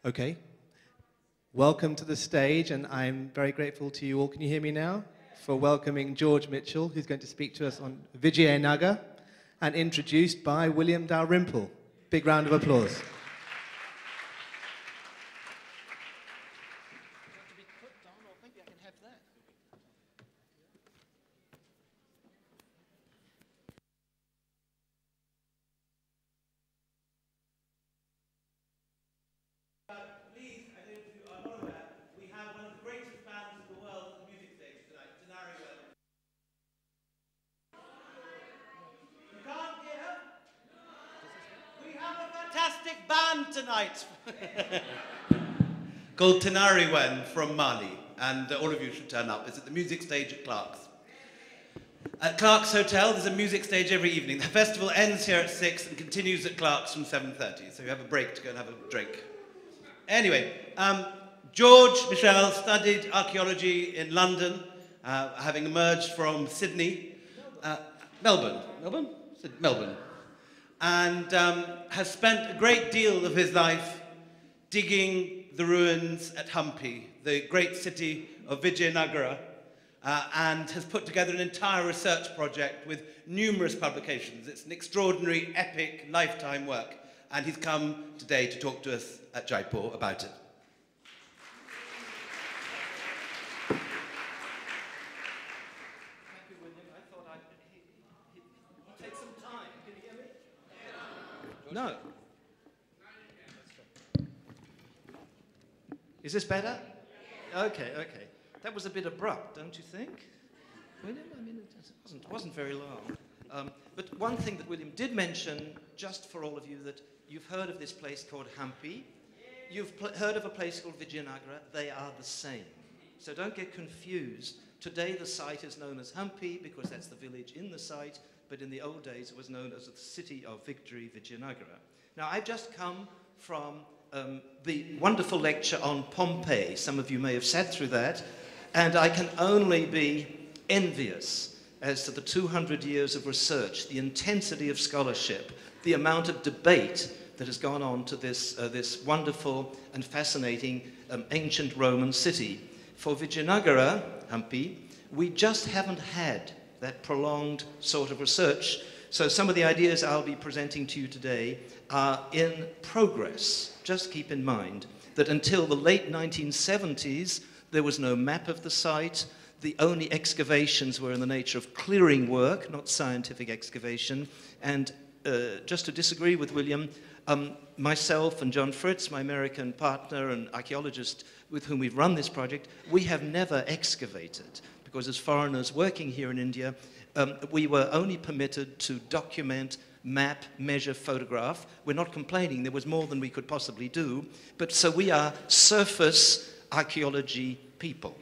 Okay. Welcome to the stage, and I'm very grateful to you all. Can you hear me now? For welcoming George Mitchell, who's going to speak to us on Vijayanagar, and introduced by William Dalrymple. Big round of applause. Fantastic band tonight called Tenariwen from Mali, and all of you should turn up. It's at the music stage at Clark's. At Clark's Hotel, there's a music stage every evening. The festival ends here at 6 and continues at Clark's from 7:30, so you have a break to go and have a drink. Anyway, George Mitchell studied archaeology in London, having emerged from Sydney, Melbourne, and has spent a great deal of his life digging the ruins at Hampi, the great city of Vijayanagar, and has put together an entire research project with numerous publications. It's an extraordinary, epic, lifetime work, and he's come today to talk to us at Jaipur about it. No. Is this better? Okay, okay. That was a bit abrupt, don't you think? William, I mean, it wasn't very long. But one thing that William did mention, just for all of you, that you've heard of this place called Hampi. You've heard of a place called Vijayanagar. They are the same. So don't get confused. Today the site is known as Hampi because that's the village in the site. But in the old days, it was known as the City of Victory, Vijayanagar. Now, I've just come from the wonderful lecture on Pompeii. Some of you may have sat through that, and I can only be envious as to the 200 years of research, the intensity of scholarship, the amount of debate that has gone on to this wonderful and fascinating ancient Roman city. For Vijayanagar, Hampi, we just haven't had that prolonged sort of research. So some of the ideas I'll be presenting to you today are in progress. Just keep in mind that until the late 1970s, there was no map of the site. The only excavations were in the nature of clearing work, not scientific excavation. And just to disagree with William, myself and John Fritz, my American partner and archaeologist with whom we've run this project, we have never excavated. Because as foreigners working here in India, we were only permitted to document, map, measure, photograph. We're not complaining, there was more than we could possibly do. But so we are surface archaeology people.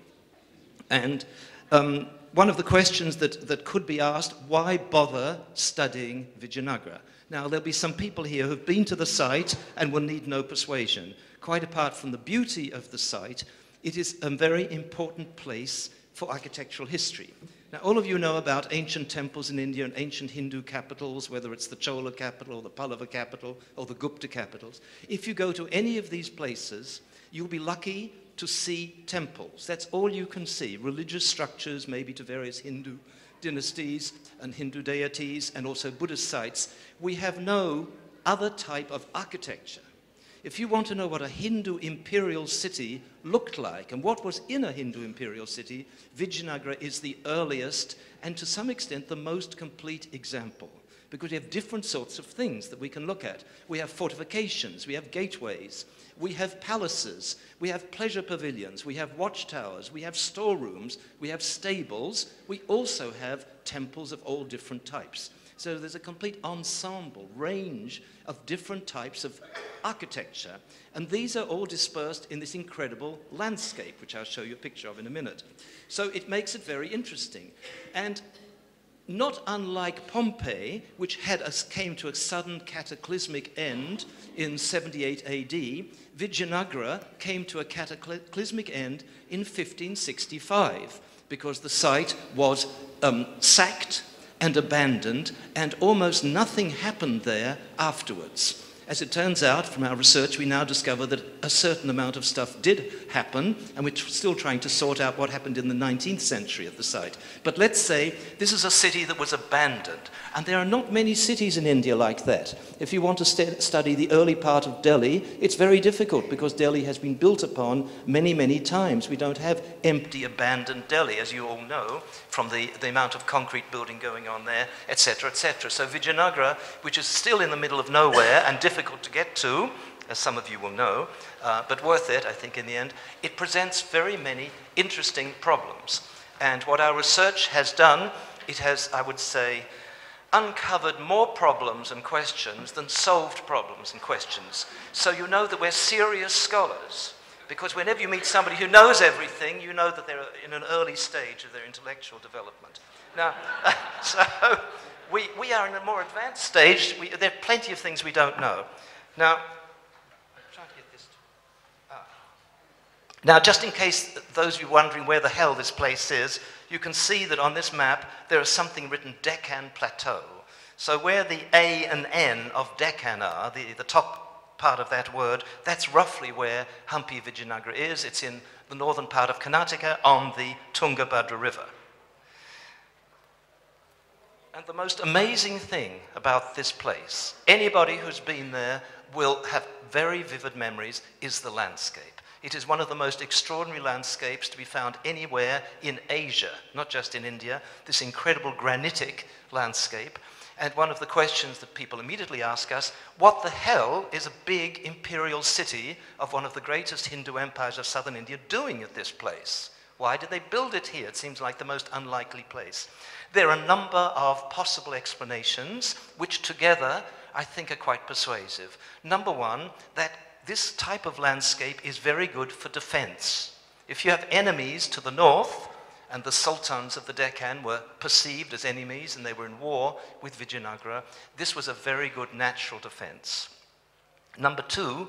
And one of the questions that could be asked, why bother studying Vijayanagar? Now, there'll be some people here who've been to the site and will need no persuasion. Quite apart from the beauty of the site, it is a very important place for architectural history. Now, all of you know about ancient temples in India and ancient Hindu capitals, whether it's the Chola capital or the Pallava capital or the Gupta capitals. If you go to any of these places, you'll be lucky to see temples. That's all you can see. Religious structures, maybe to various Hindu dynasties and Hindu deities, and also Buddhist sites. We have no other type of architecture. If you want to know what a Hindu imperial city looked like and what was in a Hindu imperial city, Vijayanagar is the earliest and to some extent the most complete example, because we have different sorts of things that we can look at. We have fortifications, we have gateways, we have palaces, we have pleasure pavilions, we have watchtowers, we have storerooms, we have stables, we also have temples of all different types. So there's a complete ensemble, range of different types of architecture. And these are all dispersed in this incredible landscape, which I'll show you a picture of in a minute. So it makes it very interesting. And not unlike Pompeii, which came to a sudden cataclysmic end in 78 AD, Vijayanagar came to a cataclysmic end in 1565, because the site was sacked and abandoned, and almost nothing happened there afterwards. As it turns out, from our research, we now discover that a certain amount of stuff did happen, and we're still trying to sort out what happened in the 19th century at the site. But let's say this is a city that was abandoned, and there are not many cities in India like that. If you want to study the early part of Delhi, it's very difficult because Delhi has been built upon many, many times. We don't have empty, abandoned Delhi, as you all know, from the amount of concrete building going on there, etc., etc. So Vijayanagar, which is still in the middle of nowhere and difficult to get to, as some of you will know, but worth it, I think, in the end, it presents very many interesting problems. And what our research has done, it has, I would say, uncovered more problems and questions than solved problems and questions. So you know that we're serious scholars, because whenever you meet somebody who knows everything, you know that they're in an early stage of their intellectual development. Now, so we are in a more advanced stage. There are plenty of things we don't know. Now, I'm trying to get this. Now, just in case those of you wondering where the hell this place is, you can see that on this map there is something written Deccan Plateau. So where the A and N of Deccan are, the top part of that word, that's roughly where Hampi Vijayanagar is. It's in the northern part of Karnataka on the Tungabhadra River. And the most amazing thing about this place, anybody who's been there will have very vivid memories, is the landscape. It is one of the most extraordinary landscapes to be found anywhere in Asia, not just in India, this incredible granitic landscape. And one of the questions that people immediately ask us, what the hell is a big imperial city of one of the greatest Hindu empires of southern India doing at this place? Why did they build it here? It seems like the most unlikely place. There are a number of possible explanations, which together I think are quite persuasive. Number one, that this type of landscape is very good for defense. If you have enemies to the north, and the sultans of the Deccan were perceived as enemies and they were in war with Vijayanagar, this was a very good natural defense. Number two,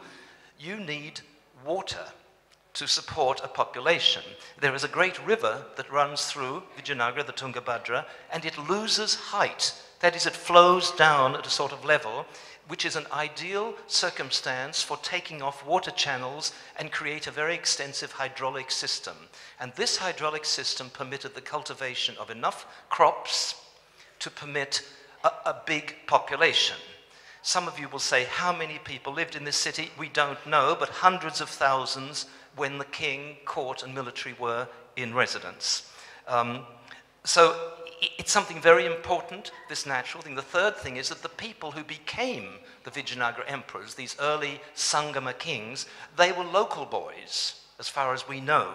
you need water to support a population. There is a great river that runs through Vijayanagar, the Tungabhadra, and it loses height. That is, it flows down at a sort of level, which is an ideal circumstance for taking off water channels and create a very extensive hydraulic system. And this hydraulic system permitted the cultivation of enough crops to permit a big population. Some of you will say, how many people lived in this city? We don't know, but hundreds of thousands when the king, court, and military were in residence. So it's something very important, this natural thing. The third thing is that the people who became the Vijayanagar emperors, these early Sangama kings, they were local boys, as far as we know.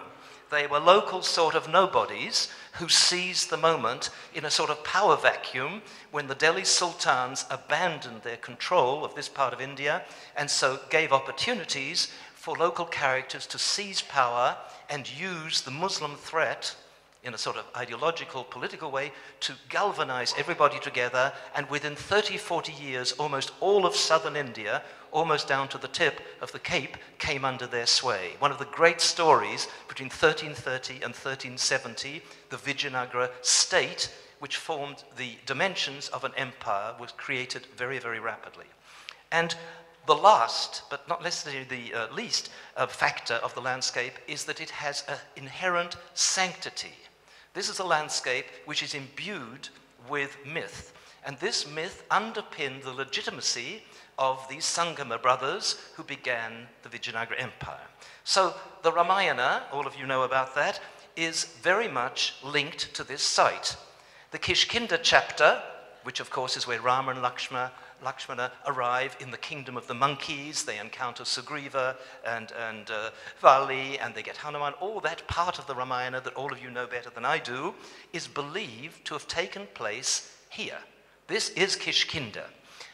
They were local sort of nobodies who seized the moment in a sort of power vacuum when the Delhi sultans abandoned their control of this part of India, and so gave opportunities for local characters to seize power and use the Muslim threat in a sort of ideological, political way to galvanize everybody together, and within 30, 40 years, almost all of southern India, almost down to the tip of the Cape, came under their sway. One of the great stories between 1330 and 1370, the Vijayanagar state, which formed the dimensions of an empire, was created very, very rapidly. And the last, but not necessarily the least, factor of the landscape is that it has an inherent sanctity. This is a landscape which is imbued with myth, and this myth underpinned the legitimacy of these Sangama brothers who began the Vijayanagar Empire. So the Ramayana, all of you know about that, is very much linked to this site. The Kishkinda chapter, which of course is where Rama and Lakshmana arrive in the kingdom of the monkeys. They encounter Sugriva and Vali, and they get Hanuman. All that part of the Ramayana that all of you know better than I do is believed to have taken place here. This is Kishkinda.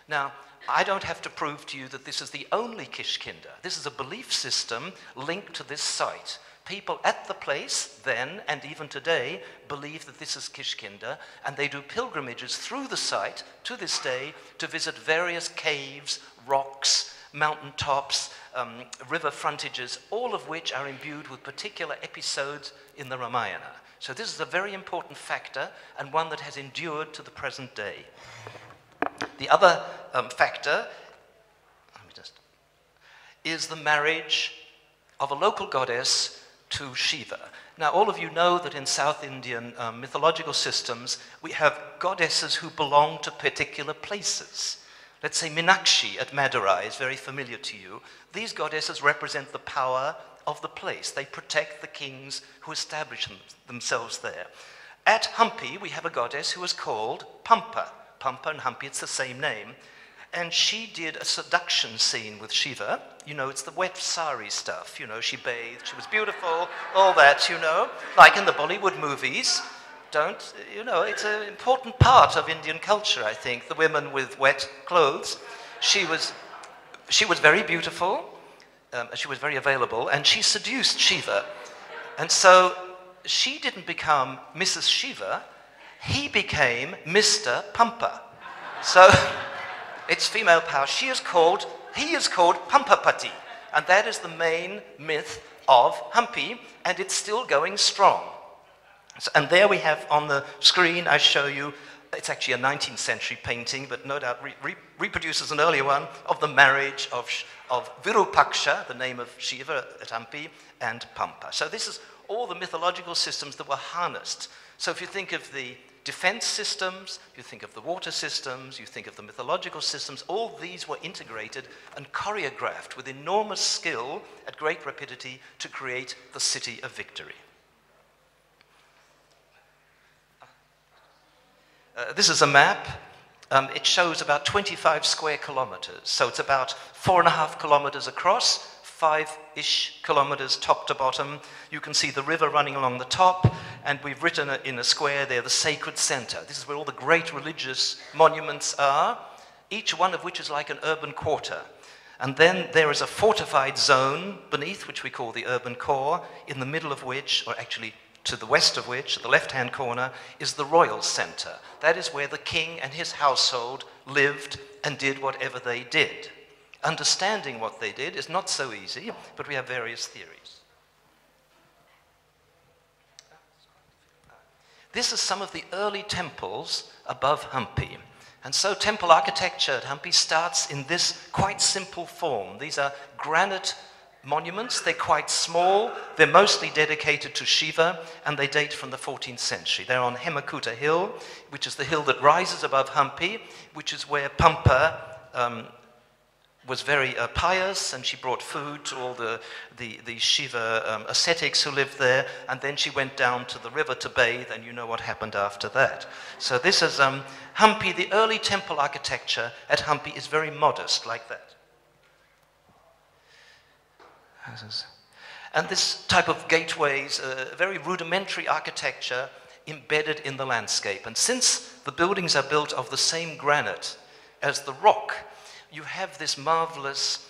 Now, I don't have to prove to you that this is the only Kishkinda. This is a belief system linked to this site. People at the place then, and even today, believe that this is Kishkinda, and they do pilgrimages through the site to this day to visit various caves, rocks, mountain tops, river frontages, all of which are imbued with particular episodes in the Ramayana. So this is a very important factor, and one that has endured to the present day. The other factor, let me is the marriage of a local goddess to Shiva. Now, all of you know that in South Indian mythological systems, we have goddesses who belong to particular places. Let's say Meenakshi at Madurai is very familiar to you. These goddesses represent the power of the place. They protect the kings who establish themselves there. At Hampi, we have a goddess who is called Pampa. Pampa and Hampi, it's the same name. And she did a seduction scene with Shiva. You know, it's the wet sari stuff. You know, she bathed, she was beautiful, all that, you know, like in the Bollywood movies. It's an important part of Indian culture, I think, the women with wet clothes. She was very beautiful, she was very available, and she seduced Shiva. And so she didn't become Mrs. Shiva, he became Mr. Pampa. So it's female power. He is called Pampapati, and that is the main myth of Hampi, and it's still going strong. So, and there we have on the screen, I show you, it's actually a 19th century painting, but no doubt reproduces an earlier one, of the marriage of Virupaksha, the name of Shiva at Hampi, and Pampa. So this is all the mythological systems that were harnessed. So if you think of the defense systems, you think of the water systems, you think of the mythological systems, all these were integrated and choreographed with enormous skill at great rapidity to create the city of victory. This is a map. It shows about 25 square kilometers. So it's about 4.5 kilometers across, 5-ish kilometers top to bottom. You can see the river running along the top, and we've written in a square there, the sacred center. This is where all the great religious monuments are, each one of which is like an urban quarter. And then there is a fortified zone beneath, which we call the urban core, in the middle of which, or actually to the west of which, at the left-hand corner, is the royal center. That is where the king and his household lived and did whatever they did. Understanding what they did is not so easy, but we have various theories. This is some of the early temples above Hampi. And so temple architecture at Hampi starts in this quite simple form. These are granite monuments. They're quite small. They're mostly dedicated to Shiva, and they date from the 14th century. They're on Hemakuta Hill, which is the hill that rises above Hampi, which is where Pampa was very pious, and she brought food to all the Shiva ascetics who lived there, and then she went down to the river to bathe, and you know what happened after that. So this is Hampi. The early temple architecture at Hampi is very modest, like that. And this type of gateways, very rudimentary architecture embedded in the landscape. And since the buildings are built of the same granite as the rock, you have this marvelous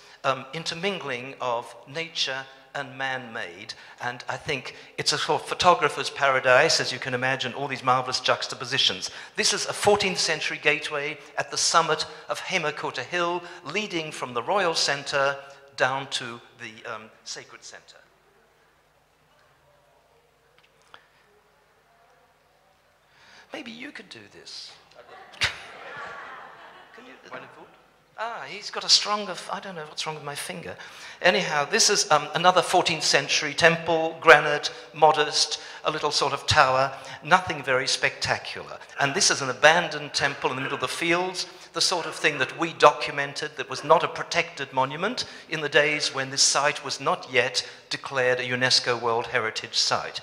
intermingling of nature and man-made. And I think it's a sort of photographer's paradise, as you can imagine, all these marvelous juxtapositions. This is a 14th century gateway at the summit of Hemakuta Hill, leading from the royal center down to the sacred center. Maybe you could do this. Can you? He's got a stronger, I don't know what's wrong with my finger. Anyhow, this is another 14th century temple, granite, modest, a little sort of tower, nothing very spectacular. And this is an abandoned temple in the middle of the fields, the sort of thing that we documented that was not a protected monument in the days when this site was not yet declared a UNESCO World Heritage Site.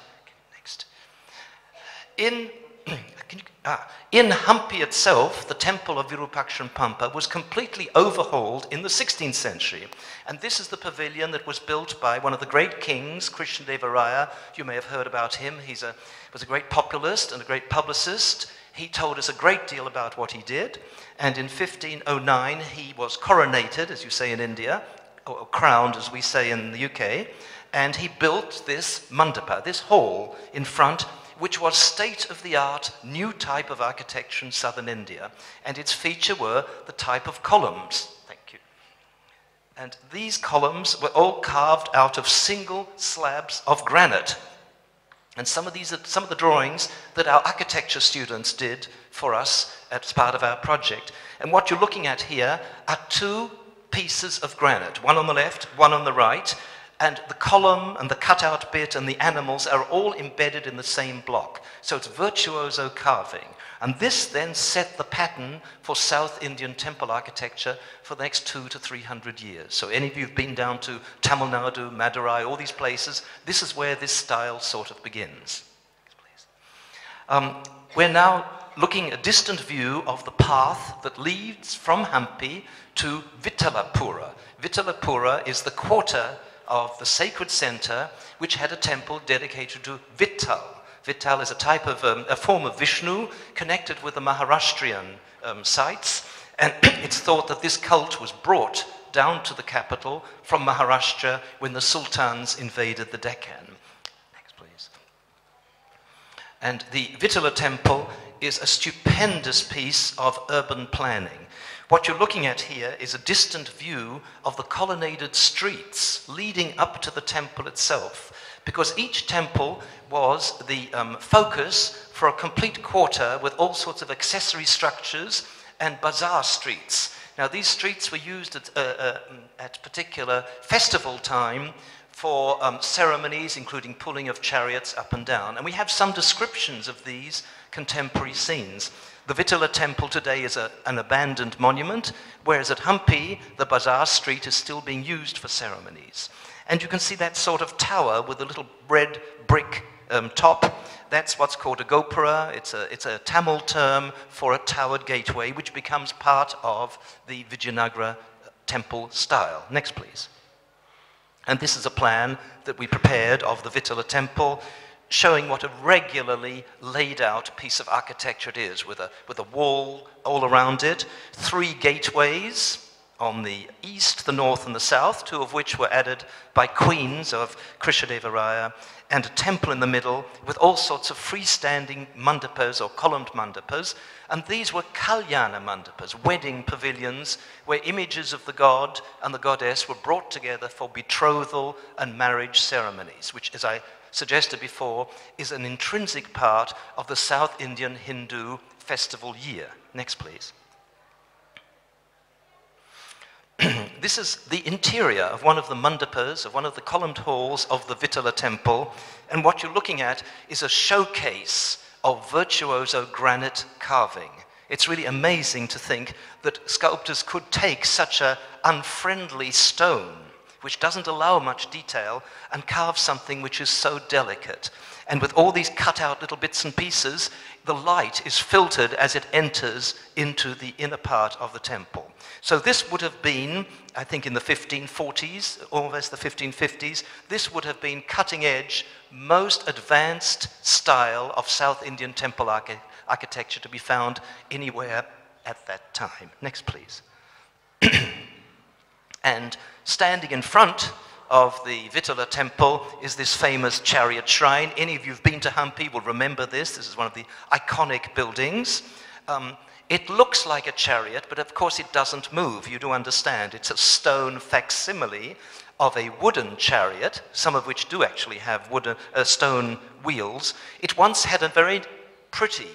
Next. In Hampi itself, the temple of Virupaksha and Pampa was completely overhauled in the 16th century. And this is the pavilion that was built by one of the great kings, Krishnadeva. You may have heard about him. He was a great populist and a great publicist. He told us a great deal about what he did. And in 1509, he was coronated, as you say in India, or crowned, as we say in the UK. And he built this mandapa, this hall in front, which was state-of-the-art new type of architecture in southern India. And its feature were the type of columns. Thank you. And these columns were all carved out of single slabs of granite. And some of these are some of the drawings that our architecture students did for us as part of our project. And what you're looking at here are two pieces of granite, one on the left, one on the right, and the column and the cutout bit and the animals are all embedded in the same block. So it's virtuoso carving. And this then set the pattern for South Indian temple architecture for the next 200 to 300 years. So any of you who've been down to Tamil Nadu, Madurai, all these places, this is where this style sort of begins. We're now looking at a distant view of the path that leads from Hampi to Vittalapura. Vittalapura is the quarter of the sacred center which had a temple dedicated to Vittal. Vittal is a type of, a form of Vishnu connected with the Maharashtrian sites, and it's thought that this cult was brought down to the capital from Maharashtra when the sultans invaded the Deccan. Next, please. And the Vittala temple is a stupendous piece of urban planning. What you're looking at here is a distant view of the colonnaded streets leading up to the temple itself, because each temple was the focus for a complete quarter with all sorts of accessory structures and bazaar streets. Now, these streets were used at particular festival time for ceremonies, including pulling of chariots up and down. And we have some descriptions of these contemporary scenes. The Vittala temple today is an abandoned monument, whereas at Hampi, the bazaar street is still being used for ceremonies. And you can see that sort of tower with a little red brick top. That's what's called a gopura. It's a Tamil term for a towered gateway, which becomes part of the Vijayanagar temple style. Next, please. And this is a plan that we prepared of the Vittala temple, showing what a regularly laid out piece of architecture it is, with a wall all around it, 3 gateways on the east, the north, and the south, 2 of which were added by queens of Krishnadeva, and a temple in the middle with all sorts of freestanding mandapas or columned mandapas. And these were kalyana mandapas, wedding pavilions, where images of the god and the goddess were brought together for betrothal and marriage ceremonies, which, as I suggested before, is an intrinsic part of the South Indian Hindu festival year. Next, please. This is the interior of one of the mandapas, of one of the columned halls of the Vittala temple, and what you're looking at is a showcase of virtuoso granite carving. It's really amazing to think that sculptors could take such an unfriendly stone, which doesn't allow much detail, and carve something which is so delicate. And with all these cut out little bits and pieces, the light is filtered as it enters into the inner part of the temple. So this would have been, I think in the 1540s, almost the 1550s, this would have been cutting edge, most advanced style of South Indian temple architecture to be found anywhere at that time. Next, please. And standing in front of the Vittala temple is this famous chariot shrine. Any of you who've been to Hampi will remember this. This is one of the iconic buildings. It looks like a chariot, but of course it doesn't move. You do understand. It's a stone facsimile of a wooden chariot, some of which do actually have wooden, stone wheels. It once had a very pretty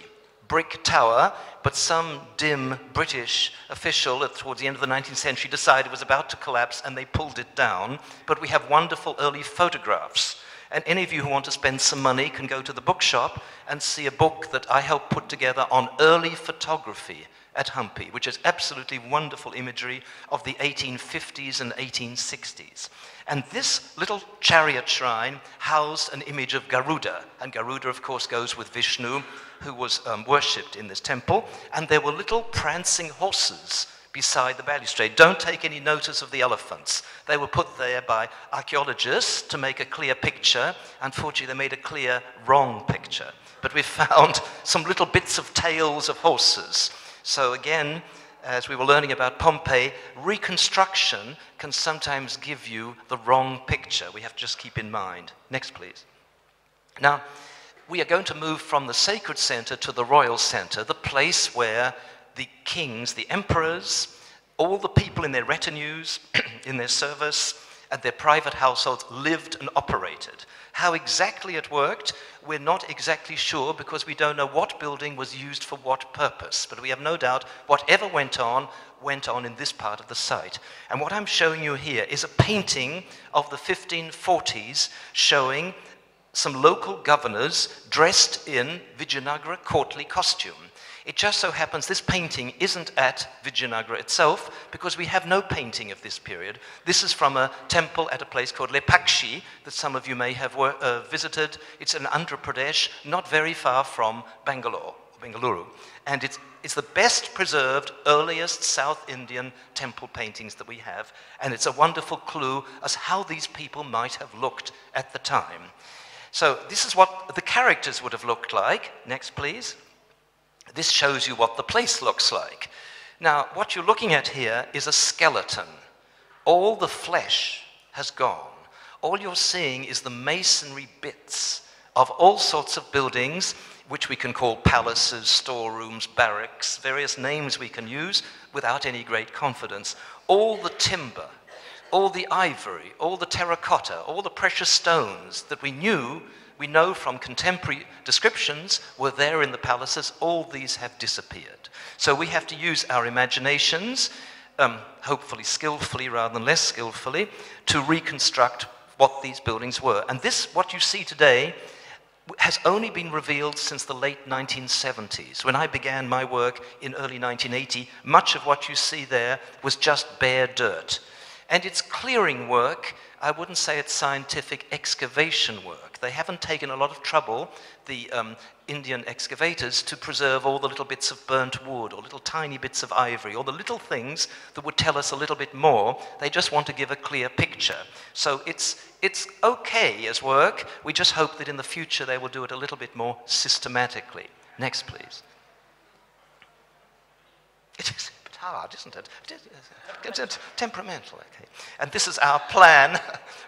brick tower, but some dim British official towards the end of the 19th century decided it was about to collapse and they pulled it down. But we have wonderful early photographs. And any of you who want to spend some money can go to the bookshop and see a book that I helped put together on early photography at Hampi, which is absolutely wonderful imagery of the 1850s and 1860s. And this little chariot shrine housed an image of Garuda. And Garuda, of course, goes with Vishnu, who was worshipped in this temple. And there were little prancing horses beside the balustrade. Don't take any notice of the elephants. They were put there by archaeologists to make a clear picture. Unfortunately, they made a clear wrong picture. But we found some little bits of tails of horses. So again, as we were learning about Pompeii, reconstruction can sometimes give you the wrong picture. We have to just keep in mind. Next, please. Now, we are going to move from the sacred center to the royal center, the place where the kings, the emperors, all the people in their retinues, in their service, and their private households lived and operated. How exactly it worked, we're not exactly sure because we don't know what building was used for what purpose. But we have no doubt whatever went on in this part of the site. And what I'm showing you here is a painting of the 1540s showing some local governors dressed in Vijayanagar courtly costume. It just so happens this painting isn't at Vijayanagar itself because we have no painting of this period. This is from a temple at a place called Lepakshi that some of you may have visited. It's in Andhra Pradesh, not very far from Bengaluru. And it's the best preserved, earliest South Indian temple paintings that we have. And it's a wonderful clue as how these people might have looked at the time. So this is what the characters would have looked like. Next, please. This shows you what the place looks like. Now, what you're looking at here is a skeleton. All the flesh has gone. All you're seeing is the masonry bits of all sorts of buildings, which we can call palaces, storerooms, barracks, various names we can use without any great confidence. All the timber, all the ivory, all the terracotta, all the precious stones that we know from contemporary descriptions were there in the palaces, all these have disappeared. So we have to use our imaginations, hopefully skillfully rather than less skillfully, to reconstruct what these buildings were. And this, what you see today, has only been revealed since the late 1970s. When I began my work in early 1980, much of what you see there was just bare dirt. And it's clearing work. I wouldn't say it's scientific excavation work. They haven't taken a lot of trouble, the Indian excavators, to preserve all the little bits of burnt wood or little tiny bits of ivory or the little things that would tell us a little bit more. They just want to give a clear picture. So it's okay as work. We just hope that in the future they will do it a little bit more systematically. Next, please. It is a bit hard, isn't it? It's temperamental, okay. And this is our plan,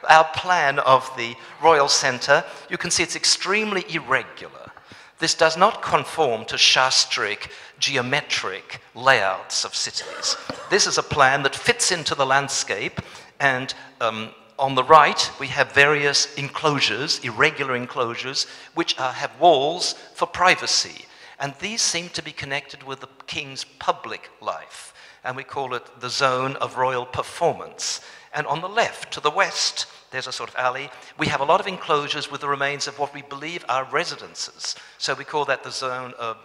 our plan of the Royal Centre. You can see it's extremely irregular. This does not conform to Shastric, geometric layouts of cities. This is a plan that fits into the landscape, and on the right, we have various enclosures, irregular enclosures, which have walls for privacy. And these seem to be connected with the king's public life. And we call it the zone of royal performance. And on the left, to the west, there's a sort of alley. We have a lot of enclosures with the remains of what we believe are residences. So we call that the zone of,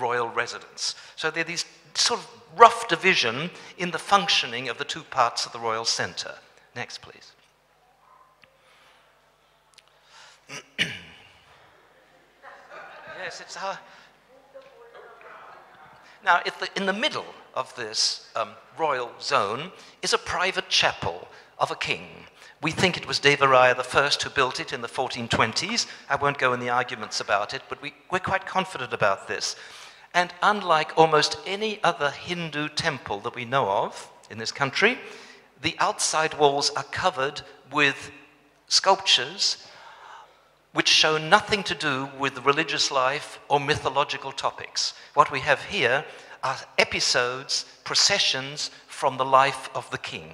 royal residence. So there are these sort of rough division in the functioning of the two parts of the royal centre. Next, please. Yes, it's our... Now, in the middle of this royal zone is a private chapel of a king. We think it was Devaraya I who built it in the 1420s. I won't go in the arguments about it, but we're quite confident about this. And unlike almost any other Hindu temple that we know of in this country, the outside walls are covered with sculptures which show nothing to do with religious life or mythological topics. What we have here are episodes, processions from the life of the king.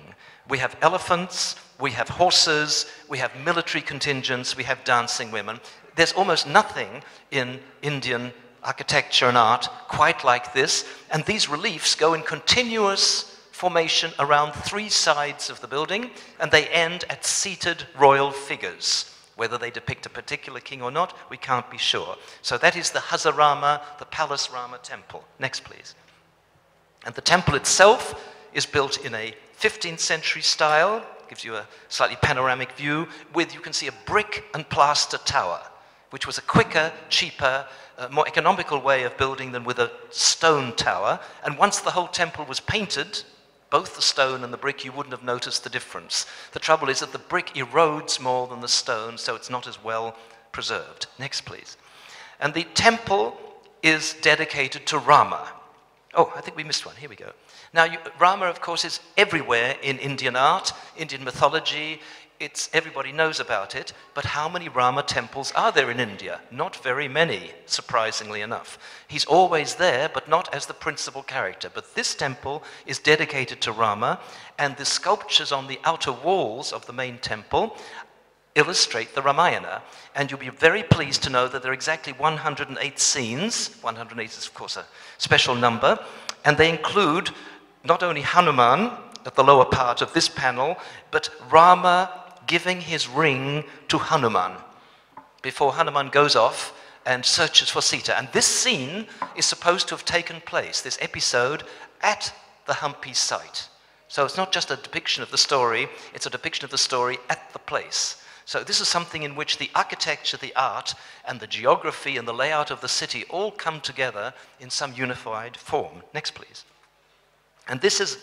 We have elephants, we have horses, we have military contingents, we have dancing women. There's almost nothing in Indian architecture and art quite like this, and these reliefs go in continuous formation around three sides of the building, and they end at seated royal figures. Whether they depict a particular king or not, we can't be sure. So that is the Hazarama, the Palace Rama temple. Next, please. And the temple itself is built in a 15th century style, gives you a slightly panoramic view, with, you can see, a brick and plaster tower, which was a quicker, cheaper, more economical way of building than with a stone tower. And once the whole temple was painted, both the stone and the brick, you wouldn't have noticed the difference. The trouble is that the brick erodes more than the stone, so it's not as well preserved. Next, please. And the temple is dedicated to Rama. Oh, I think we missed one. Here we go. Now, Rama, of course, is everywhere in Indian art, Indian mythology, everybody knows about it, but how many Rama temples are there in India? Not very many, surprisingly enough. He's always there, but not as the principal character. But this temple is dedicated to Rama, and the sculptures on the outer walls of the main temple illustrate the Ramayana. And you'll be very pleased to know that there are exactly 108 scenes. 108 is, of course, a special number. And they include not only Hanuman at the lower part of this panel, but Rama giving his ring to Hanuman before Hanuman goes off and searches for Sita. And this scene is supposed to have taken place, this episode, at the Hampi site. So it's not just a depiction of the story, it's a depiction of the story at the place. So this is something in which the architecture, the art, and the geography and the layout of the city all come together in some unified form. Next, please. And this is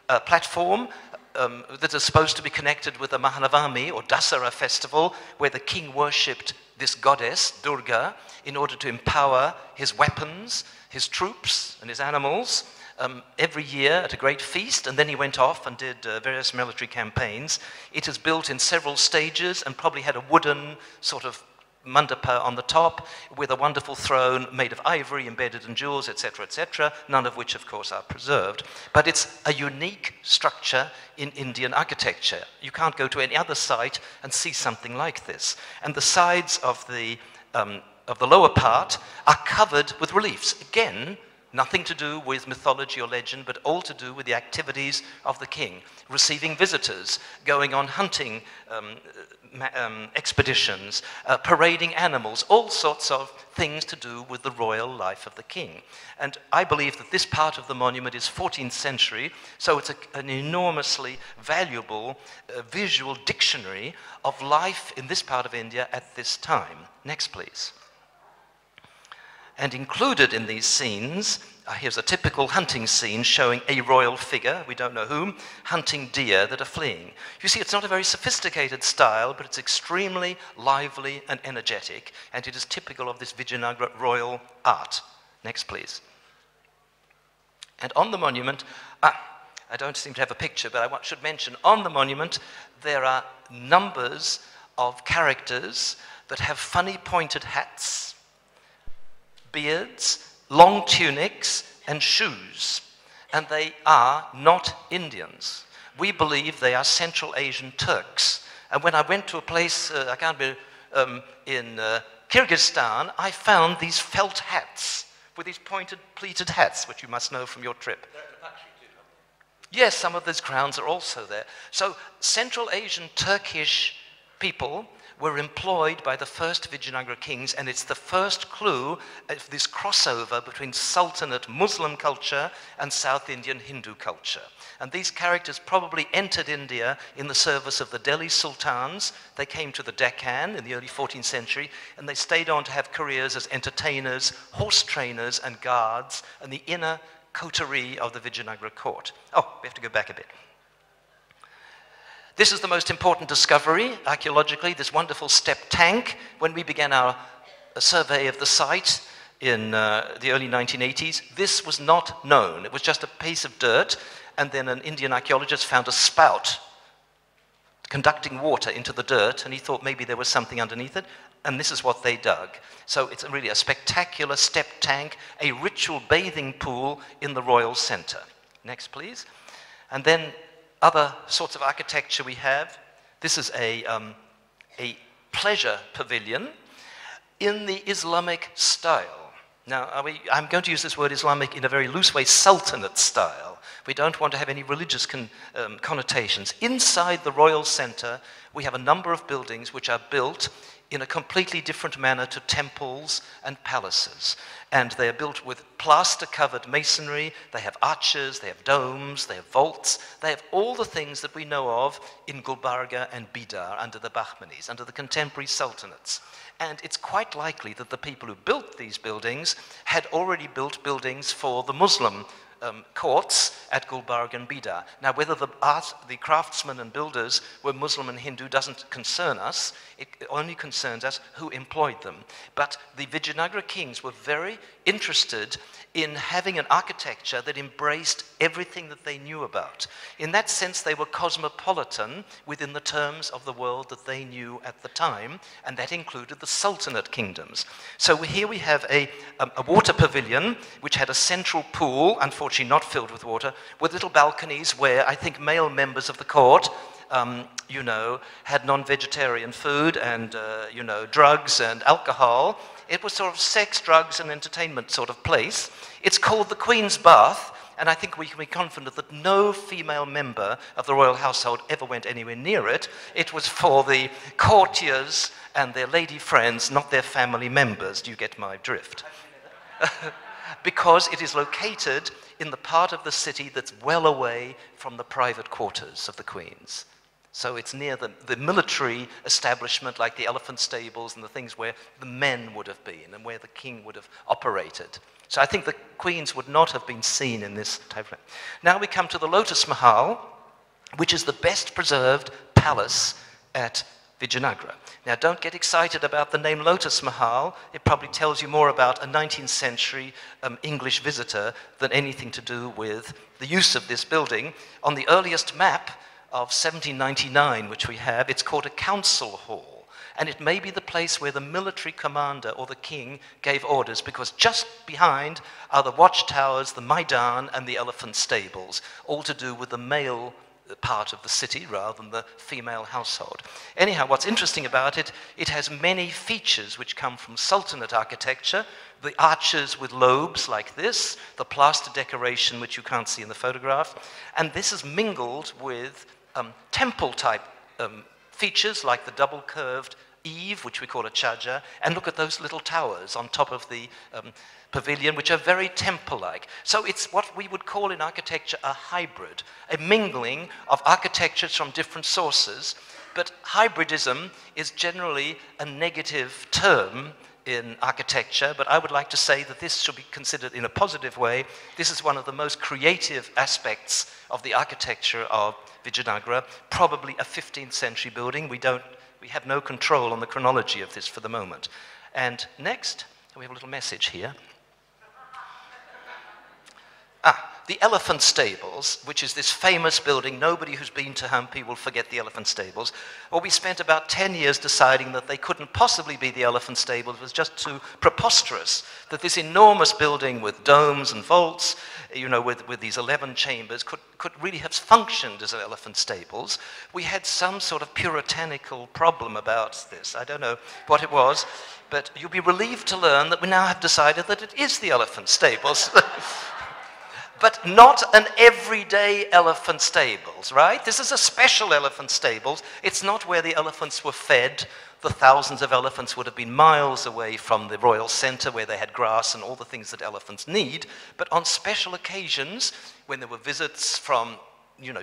a platform that is supposed to be connected with the Mahanavami or Dasara festival, where the king worshipped this goddess, Durga, in order to empower his weapons, his troops, and his animals every year at a great feast, and then he went off and did various military campaigns. It is built in several stages and probably had a wooden sort of mandapa on the top with a wonderful throne made of ivory embedded in jewels, etc., none of which, of course, are preserved. But it's a unique structure in Indian architecture. You can't go to any other site and see something like this. And the sides of the lower part are covered with reliefs. Again, nothing to do with mythology or legend, but all to do with the activities of the king, receiving visitors, going on hunting expeditions, parading animals, all sorts of things to do with the royal life of the king. And I believe that this part of the monument is 14th century, so it's an enormously valuable visual dictionary of life in this part of India at this time. Next, please. And included in these scenes, here's a typical hunting scene showing a royal figure, we don't know whom, hunting deer that are fleeing. You see, it's not a very sophisticated style, but it's extremely lively and energetic, and it is typical of this Vijayanagar royal art. Next, please. And on the monument, I don't seem to have a picture, but I should mention, on the monument, there are numbers of characters that have funny pointed hats, beards, long tunics, and shoes. And they are not Indians. We believe they are Central Asian Turks. And when I went to a place, I can't remember, in Kyrgyzstan, I found these felt hats with these pointed, pleated hats, which you must know from your trip. Yes, some of those crowns are also there. So Central Asian Turkish people were employed by the first Vijayanagar kings, and it's the first clue of this crossover between Sultanate Muslim culture and South Indian Hindu culture. And these characters probably entered India in the service of the Delhi sultans. They came to the Deccan in the early 14th century, and they stayed on to have careers as entertainers, horse trainers, and guards, and the inner coterie of the Vijayanagar court. Oh, we have to go back a bit. This is the most important discovery, archaeologically, this wonderful step tank. When we began our survey of the site in the early 1980s, this was not known. It was just a piece of dirt, and then an Indian archaeologist found a spout conducting water into the dirt, and he thought maybe there was something underneath it, and this is what they dug. So it's really a spectacular step tank, a ritual bathing pool in the royal center. Next, please. And then other sorts of architecture we have. This is a pleasure pavilion in the Islamic style. Now, I'm going to use this word Islamic in a very loose way, Sultanate style. We don't want to have any religious connotations. Inside the royal center, we have a number of buildings which are built in a completely different manner to temples and palaces. And they are built with plaster-covered masonry, they have arches, they have domes, they have vaults, they have all the things that we know of in Gulbarga and Bidar under the Bahmanis, under the contemporary sultanates. And it's quite likely that the people who built these buildings had already built buildings for the Muslim courts at Gulbarga and Bida. Now, whether the craftsmen and builders were Muslim and Hindu doesn't concern us. It only concerns us who employed them. But the Vijayanagar kings were very interested in having an architecture that embraced everything that they knew about. In that sense, they were cosmopolitan within the terms of the world that they knew at the time, and that included the Sultanate kingdoms. So here we have a water pavilion, which had a central pool, unfortunately not filled with water, with little balconies where I think male members of the court had non-vegetarian food and, drugs and alcohol. It was sort of sex, drugs, and entertainment sort of place. It's called the Queen's Bath, and I think we can be confident that no female member of the royal household ever went anywhere near it. It was for the courtiers and their lady friends, not their family members. Do you get my drift? Because it is located in the part of the city that's well away from the private quarters of the queens. So it's near the military establishment, like the elephant stables and the things where the men would have been and where the king would have operated. So I think the queens would not have been seen in this type of... Now we come to the Lotus Mahal, which is the best preserved palace at Vijayanagar. Now don't get excited about the name Lotus Mahal. It probably tells you more about a 19th century English visitor than anything to do with the use of this building. On the earliest map of 1799, which we have, it's called a council hall. And it may be the place where the military commander or the king gave orders, because just behind are the watchtowers, the Maidan, and the elephant stables, all to do with the male part of the city rather than the female household. Anyhow, what's interesting about it, it has many features which come from Sultanate architecture. The arches with lobes like this, the plaster decoration which you can't see in the photograph, and this is mingled with temple-type features like the double-curved eave, which we call a chaja, and look at those little towers on top of the pavilion, which are very temple-like. So it's what we would call in architecture a hybrid, a mingling of architectures from different sources, but hybridism is generally a negative term in architecture, but I would like to say that this should be considered in a positive way. This is one of the most creative aspects of the architecture of Vijayanagar, probably a 15th century building. We have no control on the chronology of this for the moment. And next, we have a little message here. The elephant stables, which is this famous building. Nobody who's been to Hampi will forget the elephant stables. Well, we spent about 10 years deciding that they couldn't possibly be the elephant stables. It was just too preposterous that this enormous building with domes and vaults, with these 11 chambers, could really have functioned as an elephant stables. We had some sort of puritanical problem about this. I don't know what it was, but you'll be relieved to learn that we now have decided that it is the elephant stables. But not an everyday elephant stables, right? This is a special elephant stables. It's not where the elephants were fed. The thousands of elephants would have been miles away from the royal center where they had grass and all the things that elephants need. But on special occasions, when there were visits from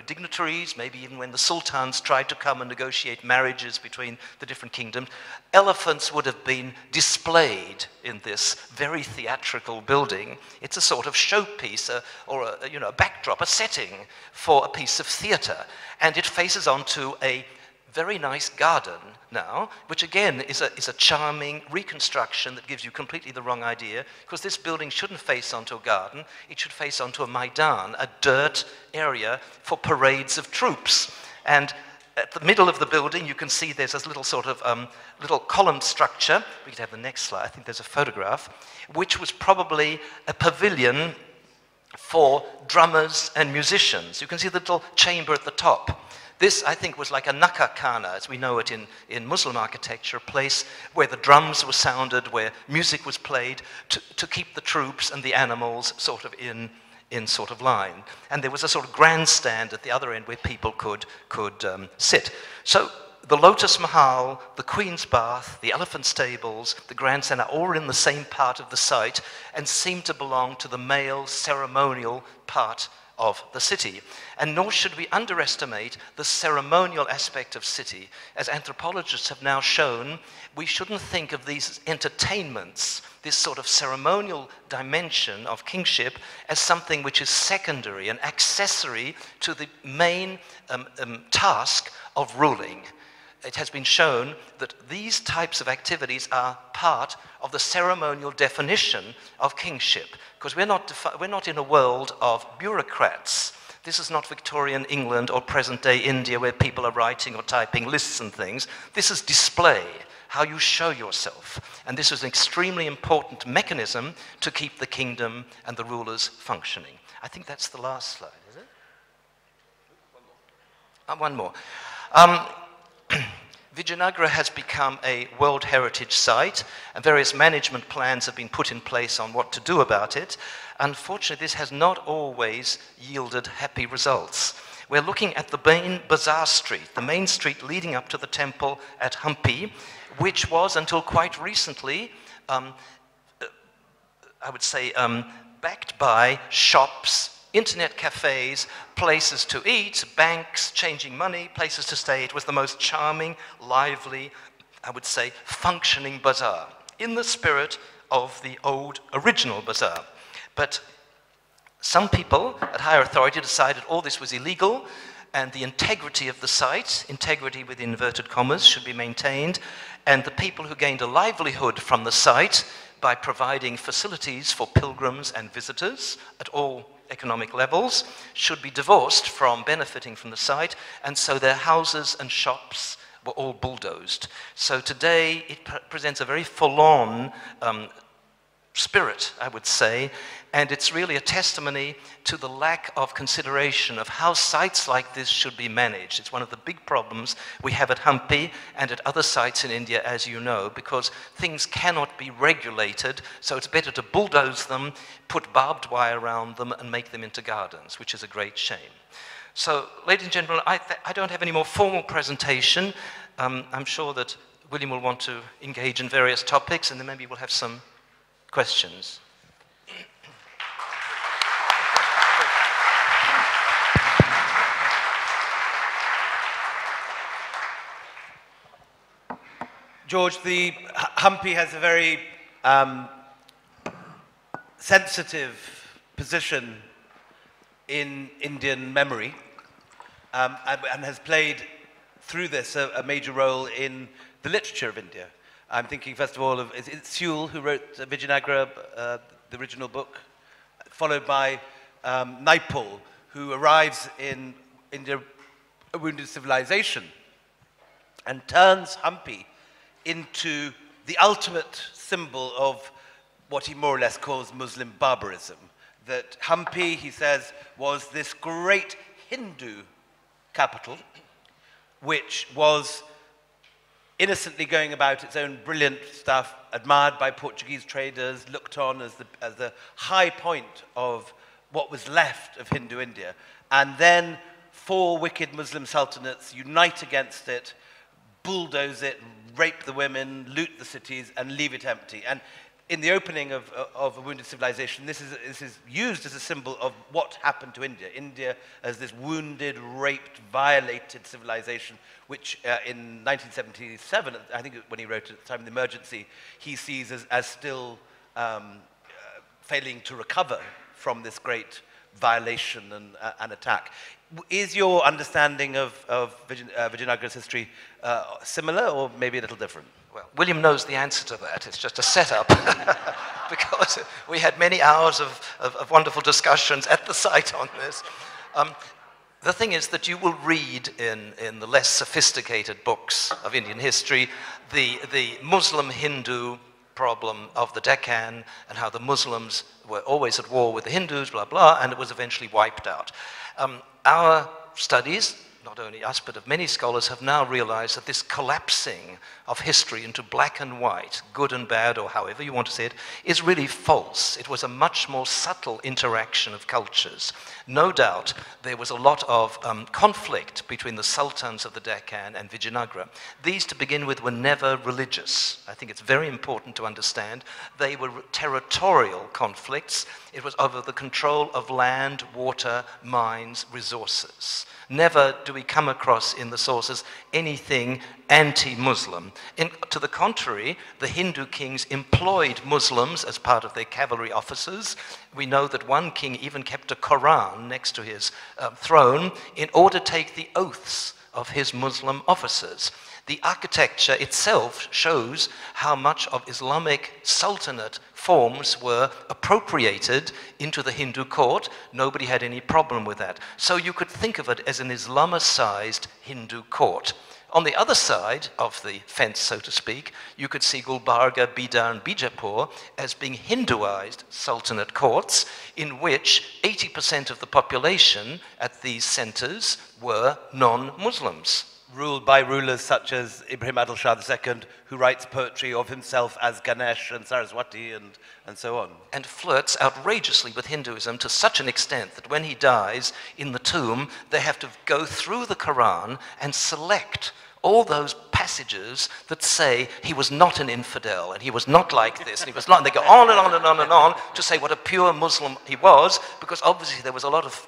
dignitaries, maybe even when the sultans tried to come and negotiate marriages between the different kingdoms, elephants would have been displayed in this very theatrical building. It's a sort of showpiece or a backdrop, a setting for a piece of theater. And it faces onto a very nice garden now, which again is a charming reconstruction that gives you completely the wrong idea, because this building shouldn't face onto a garden, it should face onto a Maidan, a dirt area for parades of troops. And at the middle of the building you can see there's this little sort of little column structure. We could have the next slide, I think there's a photograph, which was probably a pavilion for drummers and musicians. You can see the little chamber at the top. This, I think, was like a nakakana, as we know it in Muslim architecture, a place where the drums were sounded, where music was played to keep the troops and the animals sort of in sort of line. And there was a sort of grandstand at the other end where people could sit. So the Lotus Mahal, the Queen's Bath, the elephant stables, the grandstand are all in the same part of the site and seem to belong to the male ceremonial part of the city. And nor should we underestimate the ceremonial aspect of city. As anthropologists have now shown, we shouldn't think of these entertainments, this sort of ceremonial dimension of kingship, as something which is secondary and accessory to the main task of ruling. It has been shown that these types of activities are part of the ceremonial definition of kingship, because we're not in a world of bureaucrats. This is not Victorian England or present-day India where people are writing or typing lists and things. This is display, how you show yourself. And this is an extremely important mechanism to keep the kingdom and the rulers functioning. I think that's the last slide, is it? One more. Vijayanagar has become a World Heritage Site, and various management plans have been put in place on what to do about it. Unfortunately, this has not always yielded happy results. We're looking at the main bazaar street, the main street leading up to the temple at Hampi, which was, until quite recently, I would say, backed by shops, internet cafes, places to eat, banks, changing money, places to stay. It was the most charming, lively, I would say, functioning bazaar, in the spirit of the old original bazaar. But some people at higher authority decided all this was illegal and the integrity of the site, integrity with inverted commas, should be maintained, and the people who gained a livelihood from the site by providing facilities for pilgrims and visitors at all economic levels should be divorced from benefiting from the site, and so their houses and shops were all bulldozed. So today it presents a very forlorn spirit, I would say, and it's really a testimony to the lack of consideration of how sites like this should be managed. It's one of the big problems we have at Hampi and at other sites in India, as you know, because things cannot be regulated, so it's better to bulldoze them, put barbed wire around them, and make them into gardens, which is a great shame. So, ladies and gentlemen, I don't have any more formal presentation. I'm sure that William will want to engage in various topics, and then maybe we'll have some questions. George, the Hampi has a very sensitive position in Indian memory and has played through this a major role in the literature of India. I'm thinking, first of all, of it's Sewell who wrote Vijayanagar, the original book, followed by Naipaul, who arrives in India, a wounded civilization, and turns Hampi into the ultimate symbol of what he more or less calls Muslim barbarism. That Hampi, he says, was this great Hindu capital, which was innocently going about its own brilliant stuff, admired by Portuguese traders, looked on as the high point of what was left of Hindu India. And then 4 wicked Muslim sultanates unite against it, bulldoze it, rape the women, loot the cities, and leave it empty. And in the opening of A Wounded Civilization, this is used as a symbol of what happened to India. India as this wounded, raped, violated civilization, which in 1977, I think when he wrote it at the time of the emergency, he sees as still failing to recover from this great violation and attack. Is your understanding of Vijayanagar's history similar or maybe a little different? Well, William knows the answer to that. It's just a setup, because we had many hours of wonderful discussions at the site on this. The thing is that you will read in the less sophisticated books of Indian history the Muslim-Hindu problem of the Deccan and how the Muslims were always at war with the Hindus, blah, blah, and it was eventually wiped out. Our studies, not only us, but of many scholars, have now realized that this collapsing of history into black and white, good and bad, or however you want to say it, is really false. It was a much more subtle interaction of cultures. No doubt there was a lot of conflict between the sultans of the Deccan and Vijayanagar. These, to begin with, were never religious. I think it's very important to understand. They were territorial conflicts. It was over the control of land, water, mines, resources. Never do we come across in the sources anything anti-Muslim. To the contrary, the Hindu kings employed Muslims as part of their cavalry officers. We know that one king even kept a Quran next to his throne in order to take the oaths of his Muslim officers. The architecture itself shows how much of Islamic sultanate forms were appropriated into the Hindu court. Nobody had any problem with that. So you could think of it as an Islamicized Hindu court. On the other side of the fence, so to speak, you could see Gulbarga, Bidar, and Bijapur as being Hinduized sultanate courts in which 80% of the population at these centers were non-Muslims. Ruled by rulers such as Ibrahim Adil Shah II, who writes poetry of himself as Ganesh and Saraswati and so on. And flirts outrageously with Hinduism to such an extent that when he dies in the tomb, they have to go through the Quran and select all those passages that say he was not an infidel and he was not like this and he was not, and they go on and on and on and on to say what a pure Muslim he was, because obviously there was a lot of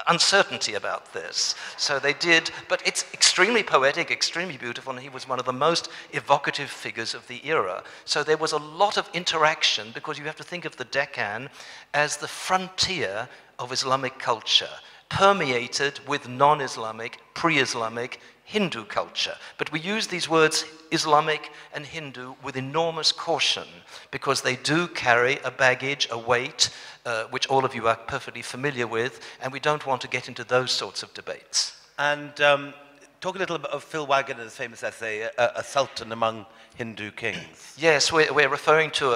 uncertainty about this. So they did, but it's extremely poetic, extremely beautiful, and he was one of the most evocative figures of the era. So there was a lot of interaction, because you have to think of the Deccan as the frontier of Islamic culture, permeated with non-Islamic, pre-Islamic Hindu culture. But we use these words Islamic and Hindu with enormous caution, because they do carry a baggage, a weight, which all of you are perfectly familiar with, and we don't want to get into those sorts of debates. And talk a little bit of Phil Waggoner's famous essay, A Sultan Among Hindu Kings. Yes, we're referring to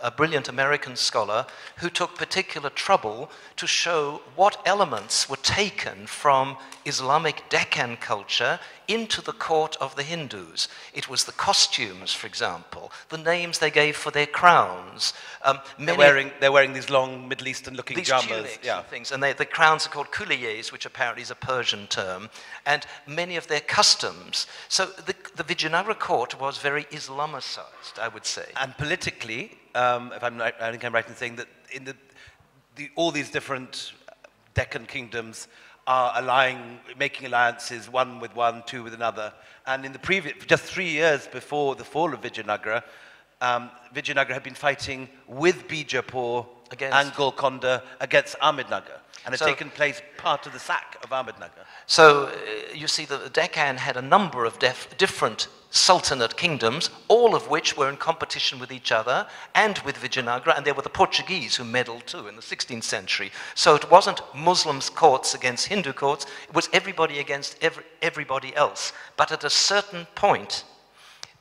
a brilliant American scholar who took particular trouble to show what elements were taken from Islamic Deccan culture into the court of the Hindus. It was the costumes, for example, the names they gave for their crowns. They're wearing these long Middle Eastern-looking tunics and things, and the crowns are called kuliyes, which apparently is a Persian term, and many of their customs. So the Vijayanagar court was very Islamicized, I would say. And politically, if I'm right, I think I'm right in saying that in all these different Deccan kingdoms are making alliances, one with one, two with another. And in the previous, just 3 years before the fall of Vijayanagar, Vijayanagar had been fighting with Bijapur and Golconda against Ahmednagar, and had taken place part of the sack of Ahmednagar. So you see that the Deccan had a number of different sultanate kingdoms, all of which were in competition with each other and with Vijayanagar, and there were the Portuguese who meddled too in the 16th century. So it wasn't Muslims' courts against Hindu courts, it was everybody against everybody else. But at a certain point,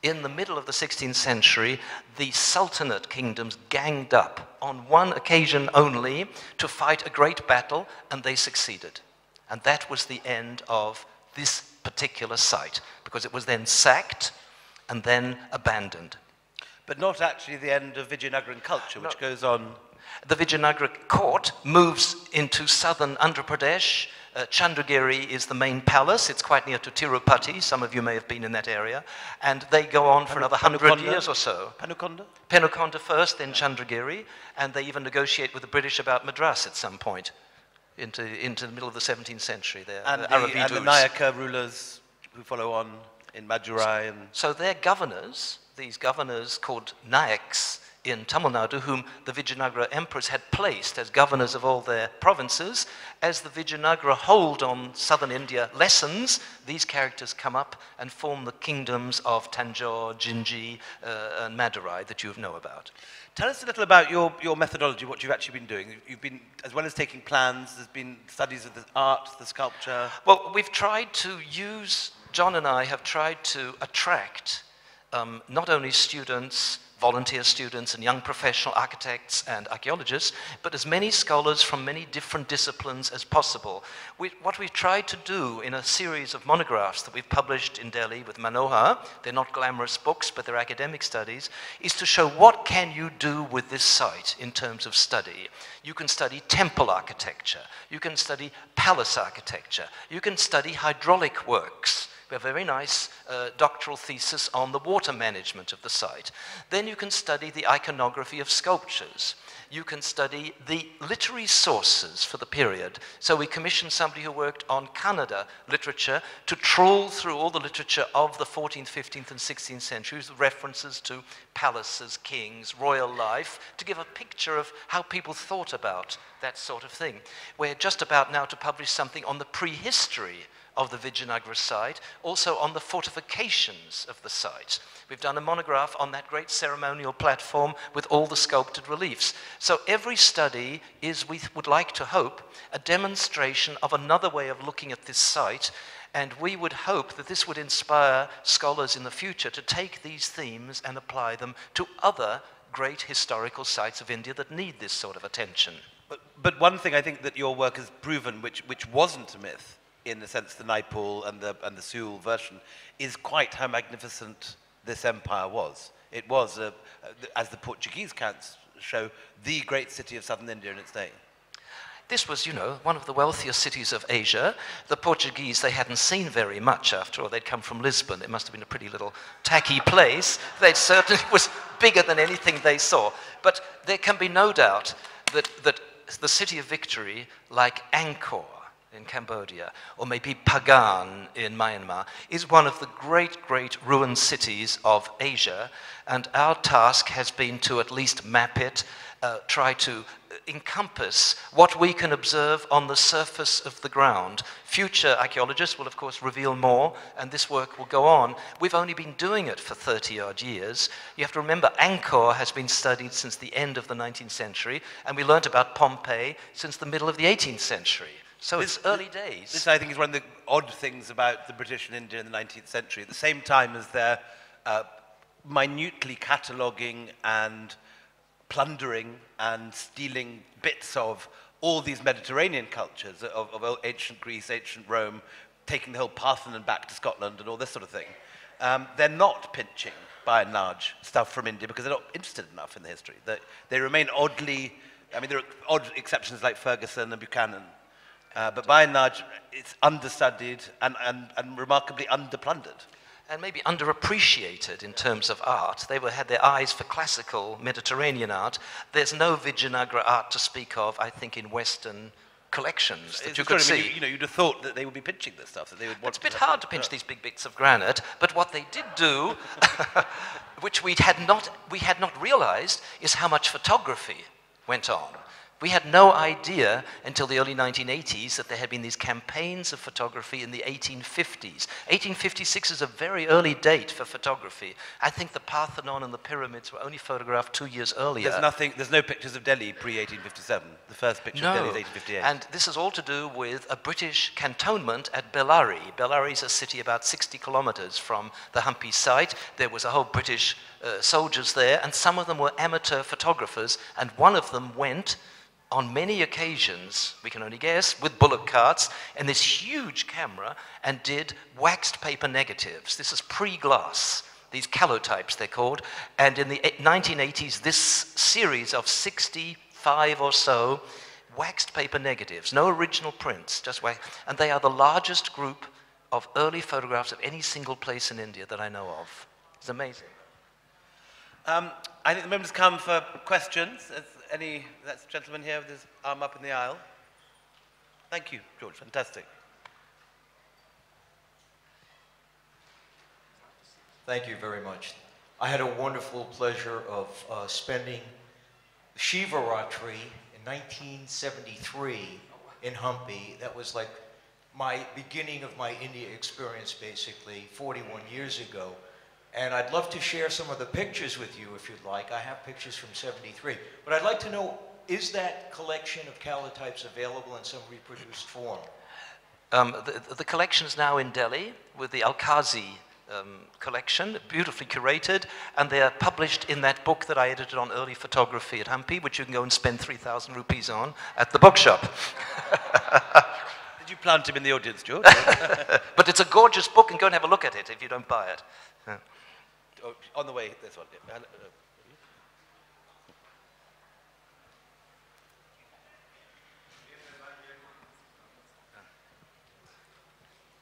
in the middle of the 16th century, the sultanate kingdoms ganged up on one occasion only to fight a great battle, and they succeeded. And that was the end of this particular site, because it was then sacked and then abandoned. But not actually the end of Vijayanagaran culture, which goes on. The Vijayanagar court moves into southern Andhra Pradesh. Chandragiri is the main palace. It's quite near to Tirupati. Some of you may have been in that area. And they go on for another 100 years or so. Penukonda? Penukonda first, then Chandragiri. And they even negotiate with the British about Madras at some point, into the middle of the 17th century there. And the Nayaka rulers who follow on in Madurai. So their governors, these governors called Nayaks in Tamil Nadu, whom the Vijayanagara emperors had placed as governors of all their provinces, as the Vijayanagara hold on southern India lessens, these characters come up and form the kingdoms of Tanjore, Jinji, and Madurai that you know about. Tell us a little about your methodology, what you've actually been doing. You've been, as well as taking plans, there's been studies of the art, the sculpture. Well, we've tried to use, John and I have tried to attract not only students, volunteer students and young professional architects and archaeologists, but as many scholars from many different disciplines as possible. What we've tried to do in a series of monographs that we've published in Delhi with Manohar, they're not glamorous books, but they're academic studies, is to show what can you do with this site in terms of study. You can study temple architecture, you can study palace architecture, you can study hydraulic works. We have a very nice doctoral thesis on the water management of the site. Then you can study the iconography of sculptures. You can study the literary sources for the period. So we commissioned somebody who worked on Kannada literature to trawl through all the literature of the 14th, 15th, and 16th centuries, with references to palaces, kings, royal life, to give a picture of how people thought about that sort of thing. We're just about now to publish something on the prehistory of the Vijayanagar site, also on the fortifications of the site. We've done a monograph on that great ceremonial platform with all the sculpted reliefs. So every study is, we would like to hope, a demonstration of another way of looking at this site, and we would hope that this would inspire scholars in the future to take these themes and apply them to other great historical sites of India that need this sort of attention. But one thing I think that your work has proven, which wasn't a myth, in the sense the Naipaul and the Seoul version, is quite how magnificent this empire was. It was, as the Portuguese accounts show, the great city of southern India in its day. This was, you know, one of the wealthiest cities of Asia. The Portuguese, they hadn't seen very much after all. They'd come from Lisbon. It must have been a pretty little tacky place. They certainly was bigger than anything they saw. But there can be no doubt that the city of victory, like Angkor in Cambodia, or maybe Pagan in Myanmar, is one of the great, great ruined cities of Asia, and our task has been to at least map it, try to encompass what we can observe on the surface of the ground. Future archaeologists will, of course, reveal more, and this work will go on. We've only been doing it for 30-odd years. You have to remember, Angkor has been studied since the end of the 19th century, and we learnt about Pompeii since the middle of the 18th century. So it's early days. This, I think, is one of the odd things about the British in India in the 19th century. At the same time as they're minutely cataloguing and plundering and stealing bits of all these Mediterranean cultures, of ancient Greece, ancient Rome, taking the whole Parthenon back to Scotland and all this sort of thing, they're not pinching, by and large, stuff from India because they're not interested enough in the history. They remain oddly, I mean, there are odd exceptions like Ferguson and Buchanan, but by and large, it's understudied and remarkably underplundered. And maybe underappreciated in terms of art. They had their eyes for classical Mediterranean art. There's no Vijayanagar art to speak of, I think, in Western collections that you could see. You know, you'd have thought that they would be pinching this stuff. That they would want. It's a bit hard to pinch these big bits of granite, but what they did do, which we had not realized, is how much photography went on. We had no idea until the early 1980s that there had been these campaigns of photography in the 1850s. 1856 is a very early date for photography. I think the Parthenon and the pyramids were only photographed 2 years earlier. There's no pictures of Delhi pre-1857. The first picture of Delhi is 1858. And this is all to do with a British cantonment at Bellary. Bellary is a city about 60 kilometers from the Hampi site. There was a whole British soldiers there, and some of them were amateur photographers, and one of them went on many occasions, we can only guess, with bullock carts and this huge camera, and did waxed paper negatives. This is pre-glass, these calotypes they're called, and in the 1980s this series of 65 or so waxed paper negatives, no original prints, just wax, and they are the largest group of early photographs of any single place in India that I know of. It's amazing. I think the moment has come for questions. That's the gentleman here with his arm up in the aisle. Thank you, George. Fantastic. Thank you very much. I had a wonderful pleasure of spending Shivaratri in 1973 in Hampi. That was like my beginning of my India experience, basically, 41 years ago. And I'd love to share some of the pictures with you if you'd like. I have pictures from '73. But I'd like to know, is that collection of calotypes available in some reproduced form? The collection is now in Delhi with the Al-Qazi collection, beautifully curated, and they are published in that book that I edited on early photography at Hampi, which you can go and spend 3,000 rupees on at the bookshop. Did you plant him in the audience, George? But it's a gorgeous book, and go and have a look at it if you don't buy it. Oh, on the way, this one. Yeah.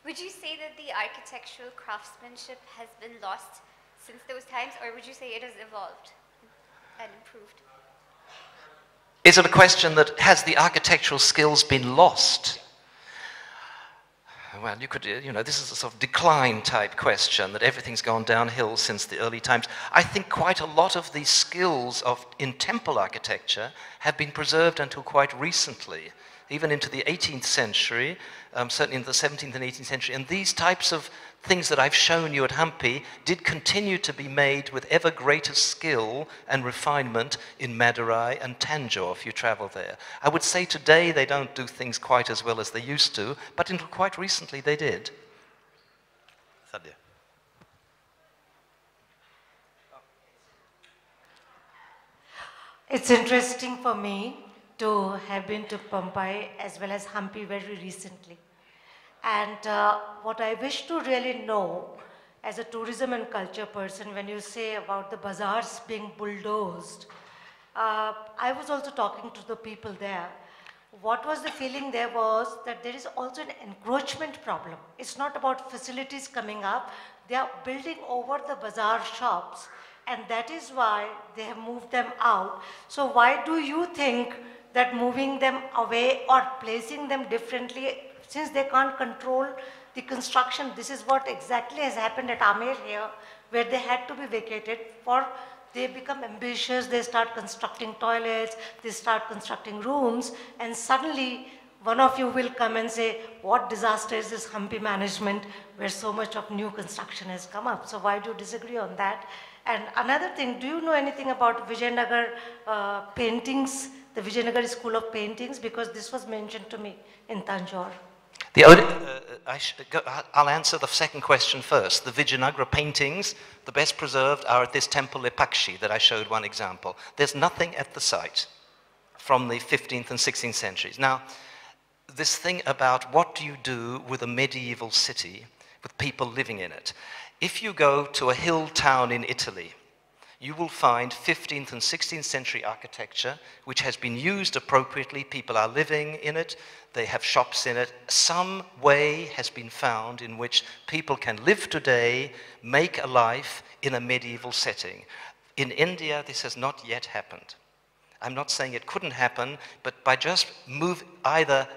Would you say that the architectural craftsmanship has been lost since those times, or would you say it has evolved and improved? Is it a question that has the architectural skills been lost? Well, you could, this is a sort of decline type question, that everything's gone downhill since the early times. I think quite a lot of the skills in temple architecture have been preserved until quite recently, even into the 18th century, certainly in the 17th and 18th century. And these types of things that I've shown you at Hampi did continue to be made with ever greater skill and refinement in Madurai and Tanjore, if you travel there. I would say today they don't do things quite as well as they used to, but until quite recently they did. Sadhya. It's interesting for me to have been to Mumbai as well as Hampi very recently. And what I wish to really know as a tourism and culture person, when you say about the bazaars being bulldozed, I was also talking to the people there. What was the feeling there was that there is also an encroachment problem. It's not about facilities coming up, they are building over the bazaar shops, and that is why they have moved them out. So why do you think that moving them away or placing them differently, since they can't control the construction, this is what exactly has happened at Amer here, where they had to be vacated for, they become ambitious, they start constructing toilets, they start constructing rooms, and suddenly one of you will come and say, what disaster is this Hampi management where so much of new construction has come up? So why do you disagree on that? And another thing, do you know anything about Vijayanagar paintings, the Vijayanagar School of Paintings? Because this was mentioned to me in Tanjore. I'll answer the second question first. The Vijayanagar paintings, the best preserved, are at this temple Lepakshi that I showed one example. There's nothing at the site from the 15th and 16th centuries. Now, this thing about what do you do with a medieval city with people living in it? If you go to a hill town in Italy, you will find 15th and 16th century architecture which has been used appropriately. People are living in it, they have shops in it. Some way has been found in which people can live today, make a life in a medieval setting. In India, this has not yet happened. I'm not saying it couldn't happen, but by just either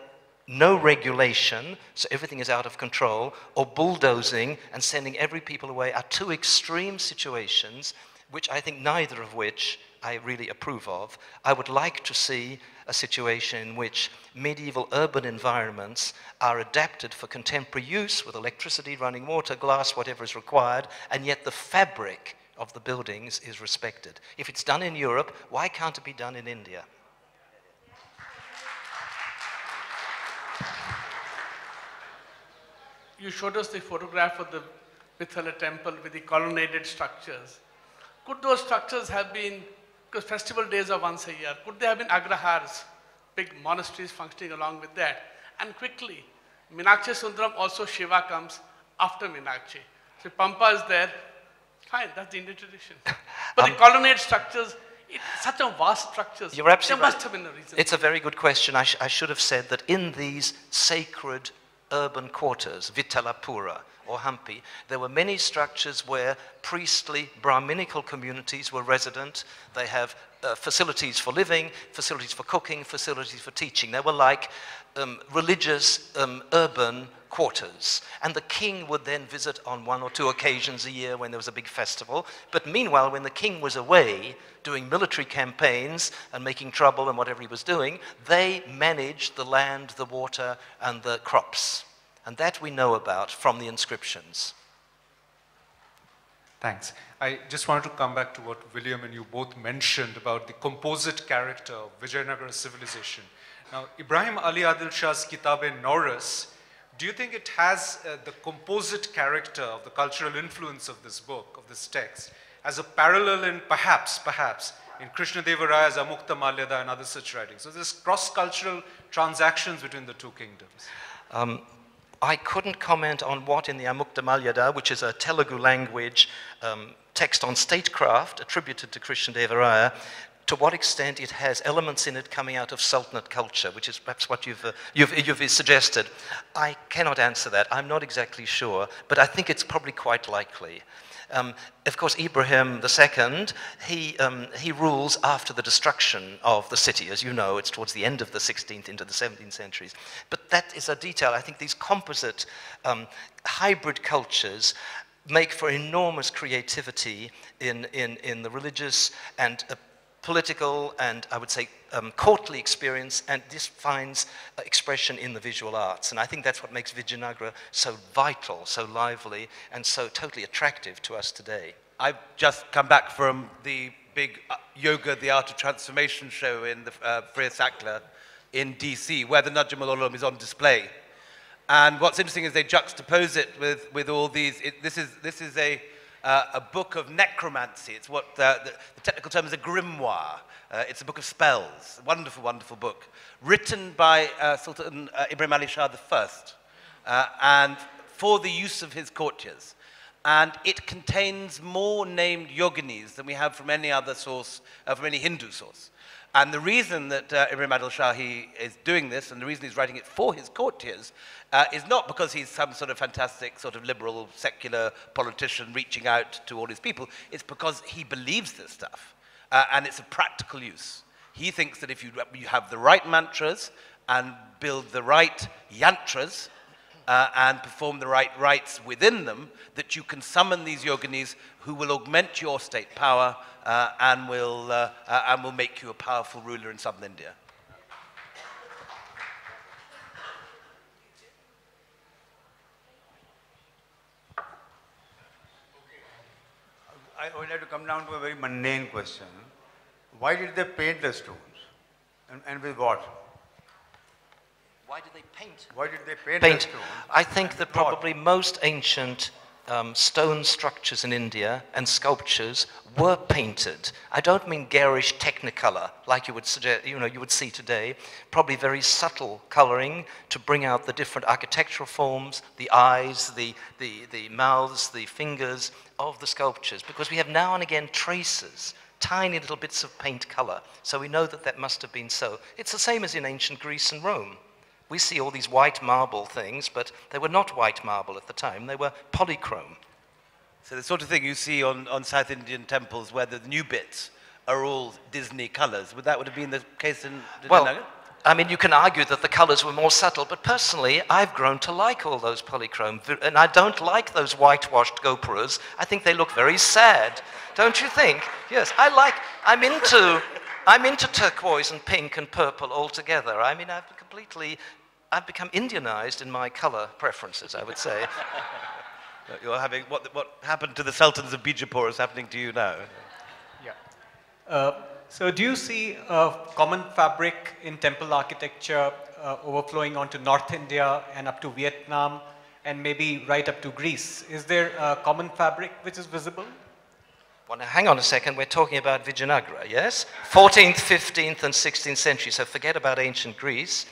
no regulation, so everything is out of control, or bulldozing and sending every people away are two extreme situations, which I think neither of which I really approve of. I would like to see a situation in which medieval urban environments are adapted for contemporary use with electricity, running water, glass, whatever is required, and yet the fabric of the buildings is respected. If it's done in Europe, why can't it be done in India? You showed us the photograph of the Vithala temple with the colonnaded structures. Could those structures have been, because festival days are once a year, could they have been agrahars, big monasteries functioning along with that? And quickly, Meenakshi Sundaram, also Shiva comes after Meenakshi. So Pampa is there, fine, that's the Indian tradition. But the colonnade structures, such a vast structures, You're absolutely there must have been a reason. It's a very good question. I should have said that in these sacred urban quarters, Vittalapura or Hampi, there were many structures where priestly, Brahminical communities were resident. They have facilities for living, facilities for cooking, facilities for teaching. They were like religious urban quarters. And the king would then visit on one or two occasions a year when there was a big festival. But meanwhile, when the king was away doing military campaigns and making trouble and whatever he was doing, they managed the land, the water, and the crops. And that we know about from the inscriptions. Thanks. I just wanted to come back to what William and you both mentioned about the composite character of Vijayanagar civilization. Now, Ibrahim Ali Adil Shah's Kitab-e Norris Do you think it has the composite character of the cultural influence of this book, of this text, as a parallel in perhaps, in Krishnadevaraya's Amukta Malyada and other such writings? So there's cross-cultural transactions between the two kingdoms. I couldn't comment on what in the Amukta Malyada, which is a Telugu language text on statecraft attributed to Krishnadevaraya, to what extent it has elements in it coming out of Sultanate culture, which is perhaps what you've suggested. I cannot answer that. I'm not exactly sure, but I think it's probably quite likely. Of course, Ibrahim II, he rules after the destruction of the city. As you know, it's towards the end of the 16th into the 17th centuries. But that is a detail. I think these composite hybrid cultures make for enormous creativity in the religious and political and, I would say, courtly experience, and this finds expression in the visual arts. And I think that's what makes Vijayanagar so vital, so lively, and so totally attractive to us today. I've just come back from the big Yoga, the Art of Transformation show in the Freya Sackler in DC, where the Najm al-Ulum is on display. And what's interesting is they juxtapose it with all these. This is a book of necromancy. It's what the technical term is a grimoire. It's a book of spells. A wonderful, wonderful book. Written by Sultan Ibrahim Ali Shah I, and for the use of his courtiers. And it contains more named yoginis than we have from any other source, from any Hindu source. And the reason that Ibrahim Adil Shahi is doing this, and the reason he's writing it for his courtiers, is not because he's some sort of fantastic, sort of liberal, secular politician reaching out to all his people. It's because he believes this stuff, and it's a practical use. He thinks that if you have the right mantras and build the right yantras, and perform the right rites within them, that you can summon these yoginis who will augment your state power and will make you a powerful ruler in southern India. I would like to come down to a very mundane question. Why did they paint the stones? And with what? Why did they paint? Why did they paint the stones? I think that probably most ancient stone structures in India and sculptures were painted. I don't mean garish technicolor like you would suggest, you would see today. Probably very subtle coloring to bring out the different architectural forms, the eyes, the mouths, the fingers of the sculptures, because we have now and again traces, tiny little bits of paint color. So we know that that must have been so. It's the same as in ancient Greece and Rome. We see all these white marble things, but they were not white marble at the time. They were polychrome. So the sort of thing you see on South Indian temples where the new bits are all Disney colors. Would have been the case in Vijayanagar? Well, I mean, you can argue that the colors were more subtle, but personally, I've grown to like all those polychrome, and I don't like those whitewashed gopuras. I think they look very sad, don't you think? Yes, I'm into turquoise and pink and purple altogether. I mean, I've become Indianized in my color preferences, I would say. You're having, what happened to the Sultans of Bijapur is happening to you now. Yeah. So do you see a common fabric in temple architecture overflowing onto North India and up to Vietnam and maybe right up to Greece? Is there a common fabric which is visible? Well, now hang on a second, we're talking about Vijayanagar, yes? 14th, 15th and 16th century, so forget about ancient Greece.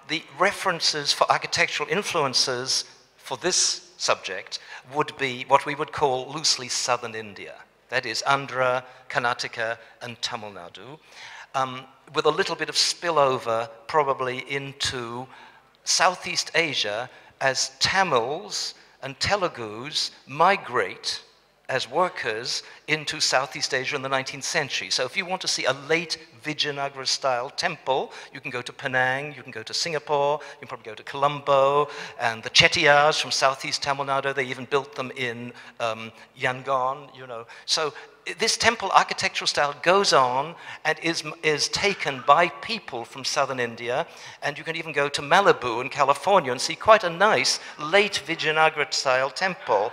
The references for architectural influences for this subject would be what we would call loosely southern India. That is Andhra, Karnataka and Tamil Nadu, with a little bit of spillover probably into Southeast Asia as Tamils and Telugus migrate as workers into Southeast Asia in the 19th century. So if you want to see a late Vijayanagara-style temple, you can go to Penang, you can go to Singapore, you can probably go to Colombo, and the Chettiars from Southeast Tamil Nadu, they even built them in Yangon, So this temple architectural style goes on and is taken by people from southern India, and you can even go to Malibu in California and see quite a nice late Vijayanagara-style temple.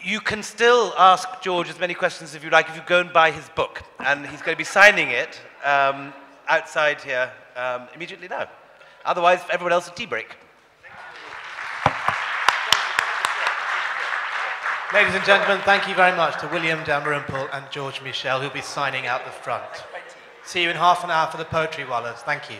You can still ask George as many questions if you like if you go and buy his book, and he's going to be signing it outside here immediately now. Otherwise, everyone else, a tea break. Ladies and gentlemen, thank you very much to William Dalrymple and George Michel, who'll be signing out the front. See you in half an hour for the Poetry Wallahs. Thank you.